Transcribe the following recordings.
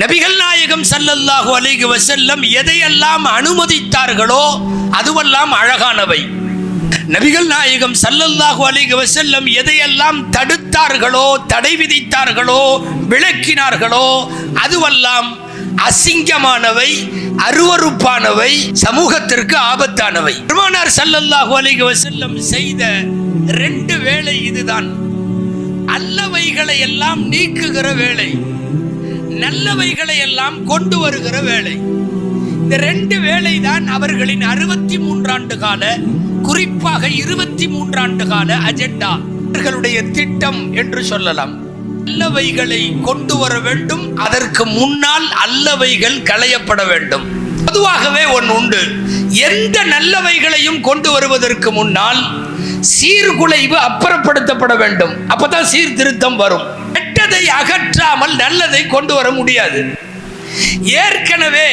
நபிகள் நாயகம் ஸல்லல்லாஹு அலைஹி வஸல்லம் எதையெல்லாம் அனுமதித்தார்களோ அதுவெல்லாம் அழகானவை. நபிகள் நாயகம் ஸல்லல்லாஹு அலைஹி வஸல்லம் எதையெல்லாம் தடுத்தார்களோ, தடை விதித்தார்களோ, விளக்கினார்களோ அதுவெல்லாம் அசிங்கமானவை, அருவருப்பானவை, சமூகத்திற்கு ஆபத்தானவை. பெருமானார் ஸல்லல்லாஹு அலைஹி வஸல்லம் செய்த 2 வேளை இதுதான். அல்லவைகளை எல்லாம் நீக்குகிற வேளை, நல்லவைகளை எல்லாம் கொண்டு வருகிற வேளை. இந்த 2 வேளை தான் அவர்களின் 63 ஆண்டு கால, குறிப்பாக 23 ஆண்டு கால அஜெண்டா, அவர்களுடைய திட்டம் என்று சொல்லலாம். நல்லவைகளை கொண்டு வர வேண்டும், அதற்கு முன்னால் அல்லவைகள் களையப்பட வேண்டும். பொதுவாகவே ஒன்று உண்டு, எந்த நல்லவைகளையும் கொண்டு வருவதற்கு முன்னால் சீர்குலைவு அப்புறப்படுத்தப்பட வேண்டும். அப்பதான் சீர்திருத்தம் வரும். கெட்டதை அகற்றாமல் நல்லதை கொண்டு வர முடியாது. ஏற்கனவே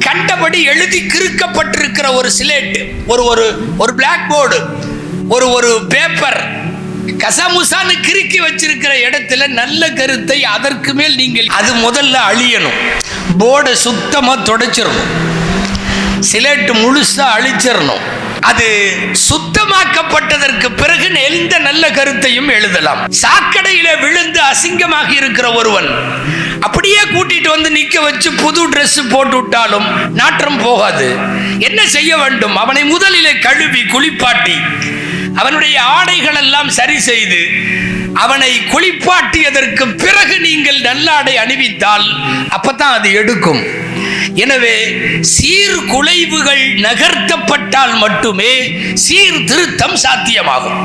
கண்டபடி எழுதி கிறுக்கப்பட்டிருக்கிற ஒரு சிலேட், ஒரு பிளாக் போர்டு, ஒரு பேப்பர் கசமுசான்னு கிறுக்கி வச்சிருக்கிற இடத்துல நல்ல கருத்தை அதற்கு மேல் நீங்கள் அது முதல்ல அழியணும். போர்டை சுத்தமா தொடச்சிடணும், சிலேட் முழுசா அழிச்சிடணும். அது சுத்தமாக்கப்பட்டதற்கு பிறகு எந்த நல்ல கருத்தையும் எழுதலாம். சாக்கடையில விழுந்து அசிங்கமாக இருக்கிற ஒருவன் அப்படியே கூட்டிட்டு வந்து நிக்க வச்சு புது Dress போட்டு விட்டாலும் நாற்றம் போகாது. என்ன செய்ய வேண்டும்? அவனை முதலிலே கழுவி குளிப்பாட்டி அவனுடைய ஆடைகள் எல்லாம் சரி செய்து அவனை குளிப்பாட்டியதற்கு பிறகு நீங்கள் நல்ல ஆடை அணிவித்தால் அப்பதான் அது எடுக்கும். எனவே சீர்குலைவுகள் நகர்த்தப்பட்டால் மட்டுமே சீர்திருத்தம் சாத்தியமாகும்.